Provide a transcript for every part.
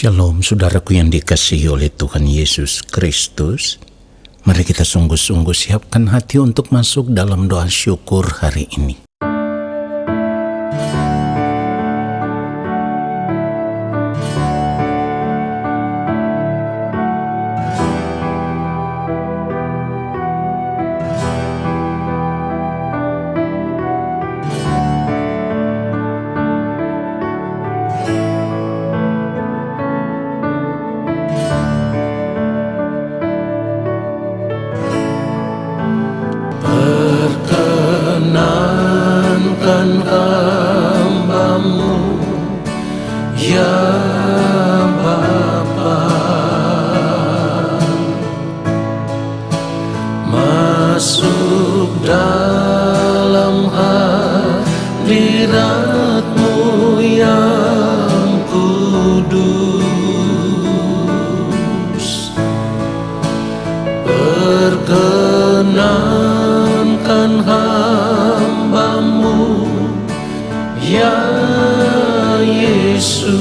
Shalom, saudaraku yang dikasihi oleh Tuhan Yesus Kristus. Mari kita sungguh-sungguh siapkan hati untuk masuk dalam doa syukur hari ini. Perkenankan hamba-Mu, ya Bapa, masuk dalam hadirat-Mu yang kudus. Perkenankan hamba-Mu, ya Yesus,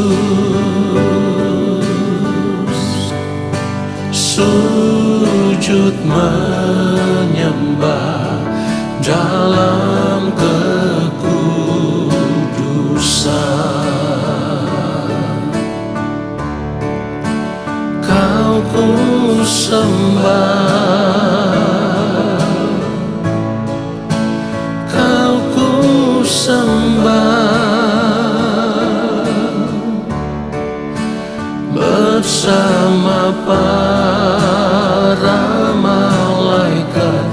sujud menyembah dalam kekudusan. Kau ku sembah, Kau ku sembah, bersama para malaikat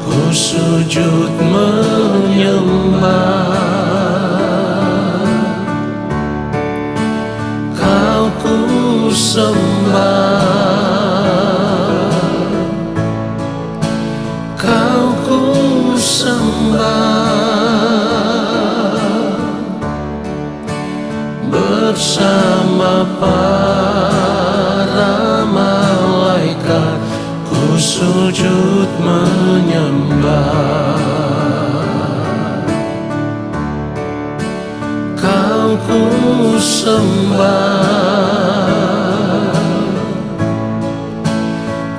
ku sujud menyembah. Kau ku sembah, Kau ku sembah, bersama para malaikat ku sujud menyembah. Kau ku sembah,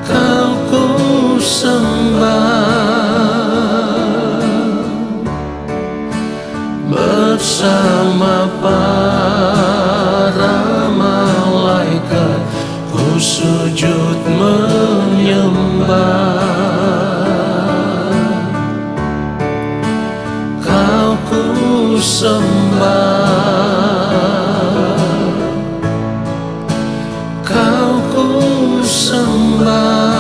Kau ku sembah, bersama para malaikat ku sujud menyembah. Kau ku sembah, Kau ku sembah,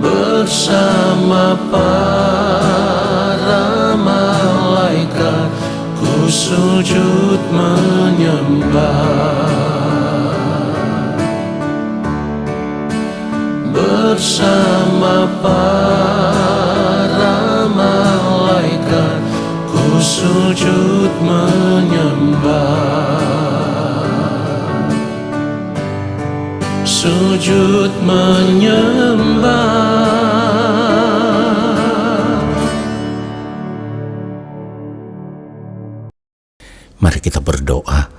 bersama para malaikat ku sujud menyembah. Bersama para malaikat ku sujud menyembah. Sujud menyembah. Mari kita berdoa.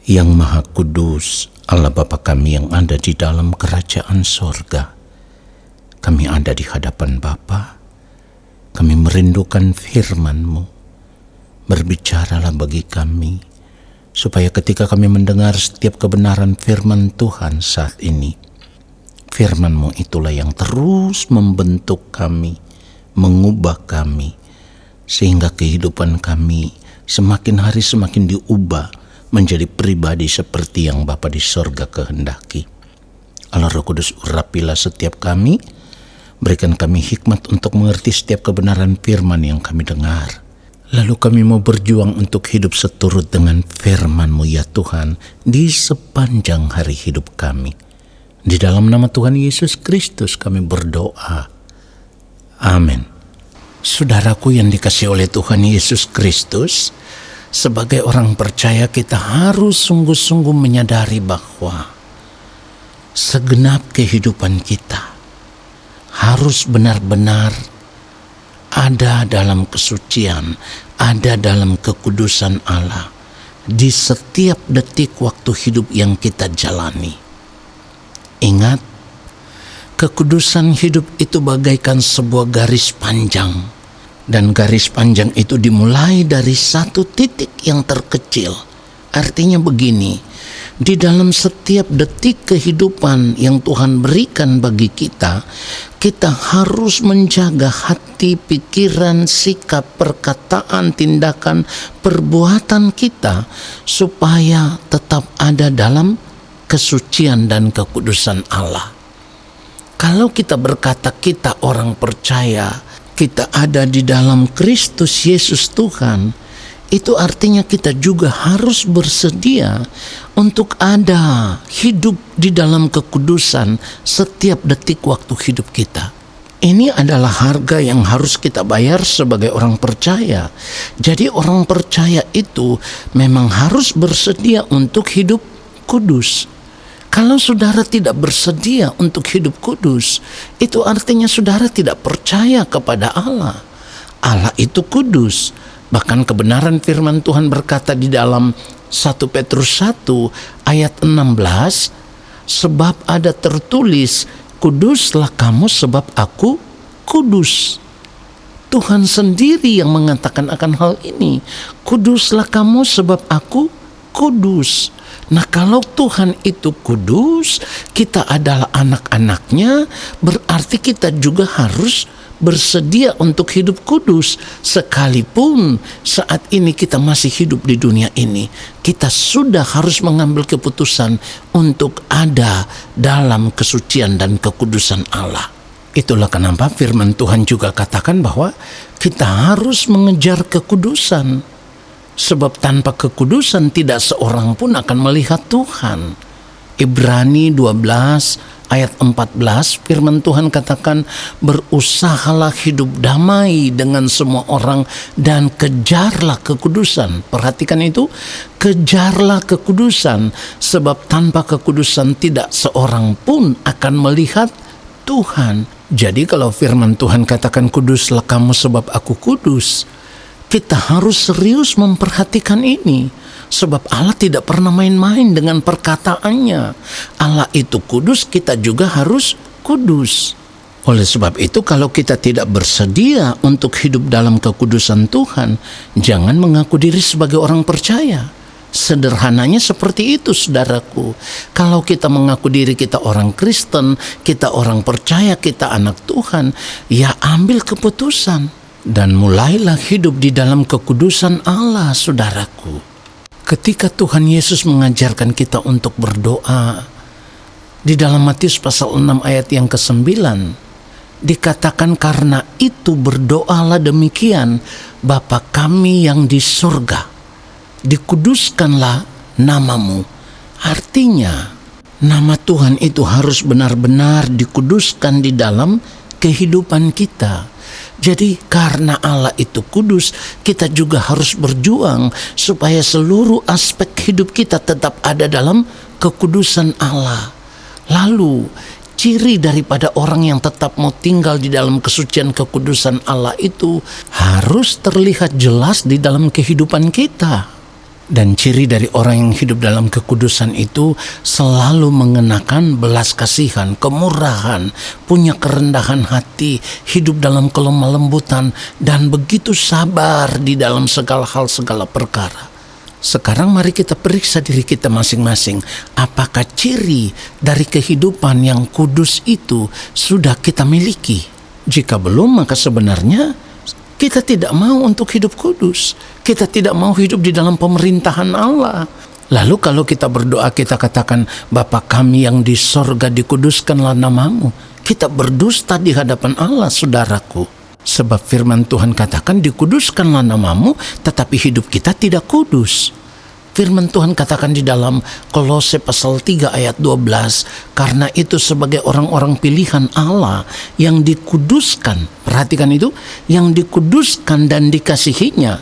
Yang Maha Kudus, Allah Bapa kami yang ada di dalam kerajaan sorga, kami ada di hadapan Bapa. Kami merindukan firman-Mu. Berbicaralah bagi kami, supaya ketika kami mendengar setiap kebenaran firman Tuhan saat ini, firman-Mu itulah yang terus membentuk kami, mengubah kami, sehingga kehidupan kami semakin hari semakin diubah menjadi pribadi seperti yang Bapa di sorga kehendaki. Allah Roh Kudus, urapilah setiap kami, berikan kami hikmat untuk mengerti setiap kebenaran firman yang kami dengar. Lalu kami mau berjuang untuk hidup seturut dengan firman-Mu ya Tuhan di sepanjang hari hidup kami. Di dalam nama Tuhan Yesus Kristus kami berdoa. Amin. Saudaraku yang dikasihi oleh Tuhan Yesus Kristus, sebagai orang percaya kita harus sungguh-sungguh menyadari bahwa segenap kehidupan kita harus benar-benar ada dalam kesucian, ada dalam kekudusan Allah, di setiap detik waktu hidup yang kita jalani. Ingat, kekudusan hidup itu bagaikan sebuah garis panjang, dan garis panjang itu dimulai dari satu titik yang terkecil. Artinya begini, di dalam setiap detik kehidupan yang Tuhan berikan bagi kita, kita harus menjaga hati, pikiran, sikap, perkataan, tindakan, perbuatan kita supaya tetap ada dalam kesucian dan kekudusan Allah. Kalau kita berkata kita orang percaya, kita ada di dalam Kristus Yesus Tuhan, itu artinya kita juga harus bersedia untuk ada hidup di dalam kekudusan setiap detik waktu hidup kita. Ini adalah harga yang harus kita bayar sebagai orang percaya. Jadi orang percaya itu memang harus bersedia untuk hidup kudus. Kalau saudara tidak bersedia untuk hidup kudus, itu artinya saudara tidak percaya kepada Allah. Allah itu kudus. Bahkan kebenaran firman Tuhan berkata di dalam 1 Petrus 1 ayat 16, sebab ada tertulis, kuduslah kamu sebab aku kudus. Tuhan sendiri yang mengatakan akan hal ini. Kuduslah kamu sebab aku kudus. Nah, kalau Tuhan itu kudus, kita adalah anak-anaknya, berarti kita juga harus bersedia untuk hidup kudus. Sekalipun saat ini kita masih hidup di dunia ini, kita sudah harus mengambil keputusan untuk ada dalam kesucian dan kekudusan Allah. Itulah kenapa firman Tuhan juga katakan bahwa kita harus mengejar kekudusan. Sebab tanpa kekudusan tidak seorang pun akan melihat Tuhan. Ibrani 12 ayat 14 firman Tuhan katakan, berusahalah hidup damai dengan semua orang dan kejarlah kekudusan. Perhatikan itu, kejarlah kekudusan, sebab tanpa kekudusan tidak seorang pun akan melihat Tuhan. Jadi kalau firman Tuhan katakan kuduslah kamu sebab aku kudus, kita harus serius memperhatikan ini. Sebab Allah tidak pernah main-main dengan perkataannya. Allah itu kudus, kita juga harus kudus. Oleh sebab itu, kalau kita tidak bersedia untuk hidup dalam kekudusan Tuhan, jangan mengaku diri sebagai orang percaya. Sederhananya seperti itu, saudaraku. Kalau kita mengaku diri kita orang Kristen, kita orang percaya, kita anak Tuhan, ya ambil keputusan. Dan mulailah hidup di dalam kekudusan Allah, saudaraku. Ketika Tuhan Yesus mengajarkan kita untuk berdoa, di dalam Matius pasal 6 ayat yang ke-9, dikatakan karena itu berdoalah demikian, Bapa kami yang di surga, dikuduskanlah namamu. Artinya, nama Tuhan itu harus benar-benar dikuduskan di dalam kehidupan kita. Jadi karena Allah itu kudus, kita juga harus berjuang supaya seluruh aspek hidup kita tetap ada dalam kekudusan Allah. Lalu ciri daripada orang yang tetap mau tinggal di dalam kesucian kekudusan Allah itu harus terlihat jelas di dalam kehidupan kita. Dan ciri dari orang yang hidup dalam kekudusan itu selalu mengenakan belas kasihan, kemurahan, punya kerendahan hati, hidup dalam kelemah lembutan, dan begitu sabar di dalam segala hal, segala perkara. Sekarang mari kita periksa diri kita masing-masing. Apakah ciri dari kehidupan yang kudus itu sudah kita miliki? Jika belum, maka sebenarnya kita tidak mau untuk hidup kudus. Kita tidak mau hidup di dalam pemerintahan Allah. Lalu kalau kita berdoa, kita katakan, Bapa kami yang di sorga, dikuduskanlah namamu. Kita berdusta di hadapan Allah, saudaraku. Sebab firman Tuhan katakan, dikuduskanlah namamu, tetapi hidup kita tidak kudus. Firman Tuhan katakan di dalam Kolose pasal 3 ayat 12, karena itu sebagai orang-orang pilihan Allah yang dikuduskan, perhatikan itu, yang dikuduskan dan dikasihinya,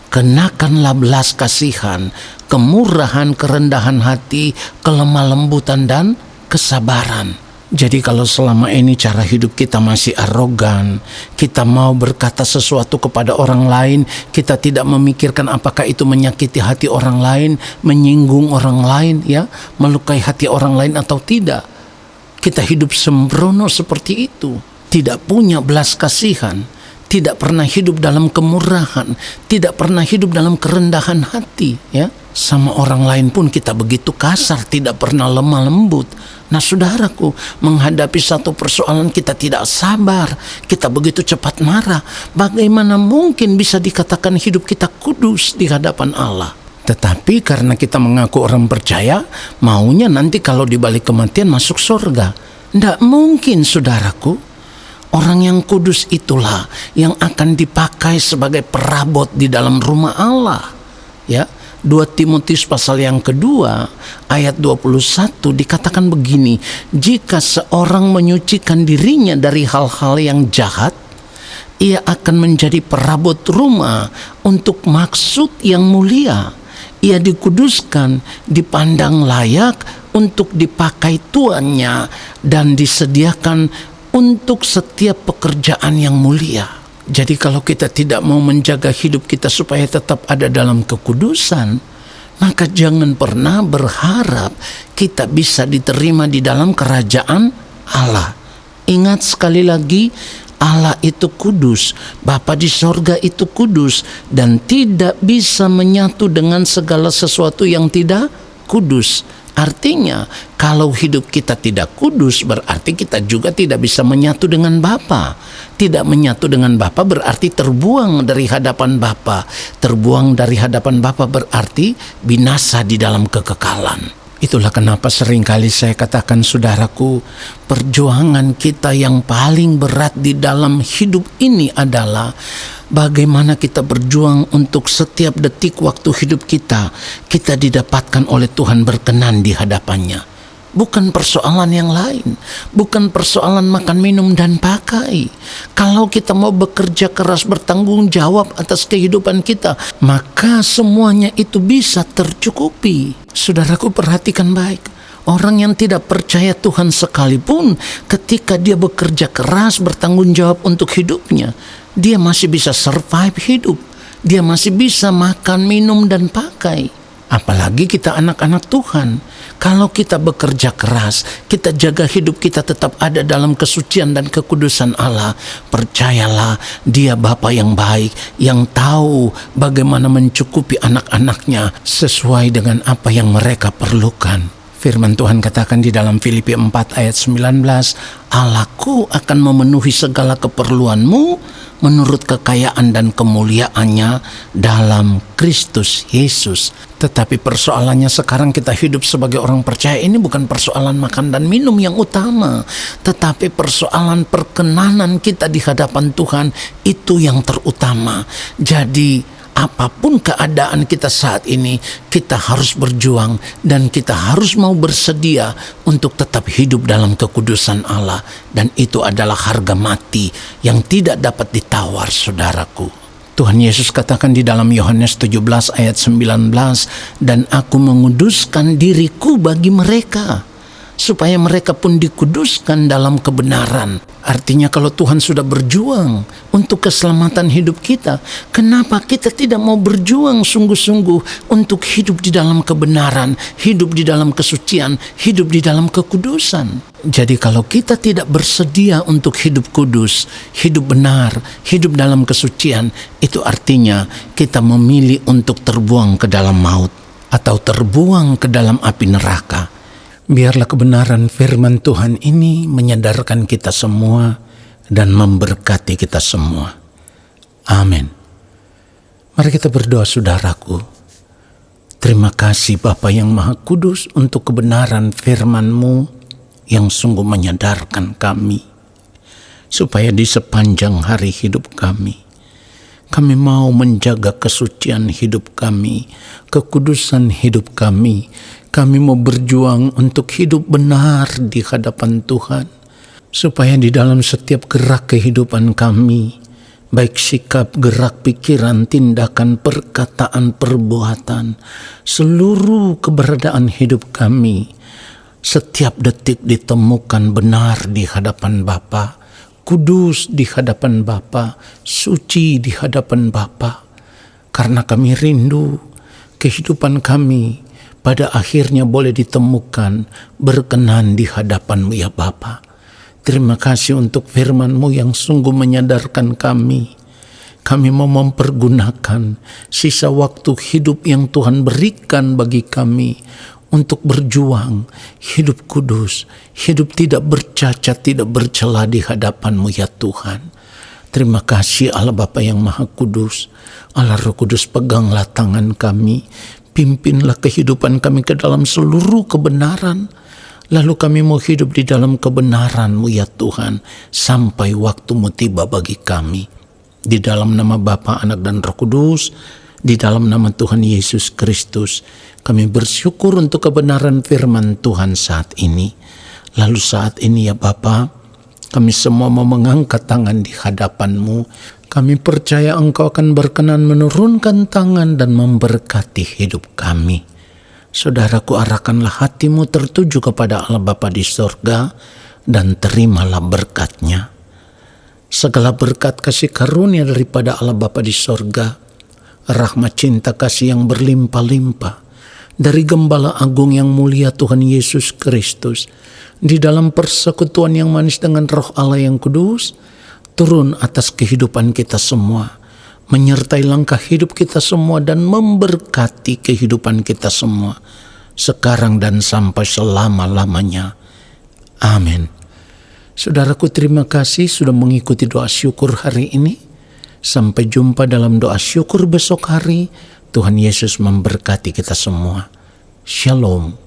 kenakanlah belas kasihan, kemurahan, kerendahan hati, kelemah lembutan dan kesabaran. Jadi kalau selama ini cara hidup kita masih arogan, kita mau berkata sesuatu kepada orang lain, kita tidak memikirkan apakah itu menyakiti hati orang lain, menyinggung orang lain, ya, melukai hati orang lain atau tidak. Kita hidup sembrono seperti itu, tidak punya belas kasihan, tidak pernah hidup dalam kemurahan, tidak pernah hidup dalam kerendahan hati, ya. Sama orang lain pun kita begitu kasar, tidak pernah lemah lembut. Nah saudaraku, menghadapi satu persoalan kita tidak sabar, kita begitu cepat marah. Bagaimana mungkin bisa dikatakan hidup kita kudus di hadapan Allah? Tetapi karena kita mengaku orang percaya, maunya nanti kalau di balik kematian masuk surga. Tidak mungkin saudaraku. Orang yang kudus itulah yang akan dipakai sebagai perabot di dalam rumah Allah. Ya, 2 Timotius pasal yang kedua ayat 21 dikatakan begini, jika seorang menyucikan dirinya dari hal-hal yang jahat, ia akan menjadi perabot rumah untuk maksud yang mulia. Ia dikuduskan, dipandang layak untuk dipakai tuannya, dan disediakan untuk setiap pekerjaan yang mulia. Jadi kalau kita tidak mau menjaga hidup kita supaya tetap ada dalam kekudusan, maka jangan pernah berharap kita bisa diterima di dalam kerajaan Allah. Ingat sekali lagi, Allah itu kudus, Bapa di sorga itu kudus, dan tidak bisa menyatu dengan segala sesuatu yang tidak kudus. Artinya, kalau hidup kita tidak kudus, berarti kita juga tidak bisa menyatu dengan Bapa. Tidak menyatu dengan Bapa berarti terbuang dari hadapan Bapa. Terbuang dari hadapan Bapa berarti binasa di dalam kekekalan. Itulah kenapa seringkali saya katakan saudaraku, perjuangan kita yang paling berat di dalam hidup ini adalah bagaimana kita berjuang untuk setiap detik waktu hidup kita didapatkan oleh Tuhan berkenan di hadapannya. Bukan persoalan yang lain, bukan persoalan makan, minum, dan pakai. Kalau kita mau bekerja keras, bertanggung jawab atas kehidupan kita, maka semuanya itu bisa tercukupi. Saudaraku, perhatikan baik. Orang yang tidak percaya Tuhan sekalipun, ketika dia bekerja keras, bertanggung jawab untuk hidupnya, dia masih bisa survive hidup. Dia masih bisa makan, minum, dan pakai. Apalagi kita anak-anak Tuhan. Kalau kita bekerja keras, kita jaga hidup kita tetap ada dalam kesucian dan kekudusan Allah, percayalah, Dia Bapa yang baik, yang tahu bagaimana mencukupi anak-anaknya sesuai dengan apa yang mereka perlukan. Firman Tuhan katakan di dalam Filipi 4 ayat 19, Allahku akan memenuhi segala keperluanmu menurut kekayaan dan kemuliaannya dalam Kristus Yesus. Tetapi persoalannya sekarang kita hidup sebagai orang percaya ini bukan persoalan makan dan minum yang utama, tetapi persoalan perkenanan kita di hadapan Tuhan itu yang terutama. Jadi apapun keadaan kita saat ini, kita harus berjuang dan kita harus mau bersedia untuk tetap hidup dalam kekudusan Allah. Dan itu adalah harga mati yang tidak dapat ditawar, saudaraku. Tuhan Yesus katakan di dalam Yohanes 17 ayat 19, dan aku menguduskan diriku bagi mereka, supaya mereka pun dikuduskan dalam kebenaran. Artinya kalau Tuhan sudah berjuang untuk keselamatan hidup kita, kenapa kita tidak mau berjuang sungguh-sungguh untuk hidup di dalam kebenaran, hidup di dalam kesucian, hidup di dalam kekudusan? Jadi kalau kita tidak bersedia untuk hidup kudus, hidup benar, hidup dalam kesucian, itu artinya kita memilih untuk terbuang ke dalam maut atau terbuang ke dalam api neraka. Biarlah kebenaran firman Tuhan ini menyadarkan kita semua dan memberkati kita semua. Amin. Mari kita berdoa, saudaraku. Terima kasih Bapa yang Maha Kudus untuk kebenaran firman-Mu yang sungguh menyadarkan kami, supaya di sepanjang hari hidup kami mau menjaga kesucian hidup kami, kekudusan hidup kami. Kami mau berjuang untuk hidup benar di hadapan Tuhan, supaya di dalam setiap gerak kehidupan kami, baik sikap, gerak, pikiran, tindakan, perkataan, perbuatan, seluruh keberadaan hidup kami setiap detik ditemukan benar di hadapan Bapa, kudus di hadapan Bapa, suci di hadapan Bapa. Karena kami rindu kehidupan kami pada akhirnya boleh ditemukan berkenan di hadapan-Mu ya Bapa. Terima kasih untuk firman-Mu yang sungguh menyadarkan kami. Kami mau mempergunakan sisa waktu hidup yang Tuhan berikan bagi kami untuk berjuang, hidup kudus, hidup tidak bercacat, tidak bercela di hadapan-Mu ya Tuhan. Terima kasih Allah Bapa yang Maha Kudus. Allah Roh Kudus, peganglah tangan kami, pimpinlah kehidupan kami ke dalam seluruh kebenaran. Lalu kami mau hidup di dalam kebenaran-Mu ya Tuhan, sampai waktu-Mu tiba bagi kami. Di dalam nama Bapa, Anak dan Roh Kudus, di dalam nama Tuhan Yesus Kristus, kami bersyukur untuk kebenaran firman Tuhan saat ini. Lalu saat ini ya Bapa, kami semua mau mengangkat tangan di hadapan-Mu. Kami percaya Engkau akan berkenan menurunkan tangan dan memberkati hidup kami. Saudaraku, arahkanlah hatimu tertuju kepada Allah Bapa di sorga dan terimalah berkat-Nya. Segala berkat kasih karunia daripada Allah Bapa di sorga, rahmat cinta kasih yang berlimpah-limpah dari Gembala Agung yang mulia Tuhan Yesus Kristus, di dalam persekutuan yang manis dengan Roh Allah yang kudus, turun atas kehidupan kita semua, menyertai langkah hidup kita semua dan memberkati kehidupan kita semua, sekarang dan sampai selama-lamanya. Amin. Saudaraku, terima kasih sudah mengikuti doa syukur hari ini. Sampai jumpa dalam doa syukur besok hari. Tuhan Yesus memberkati kita semua. Shalom.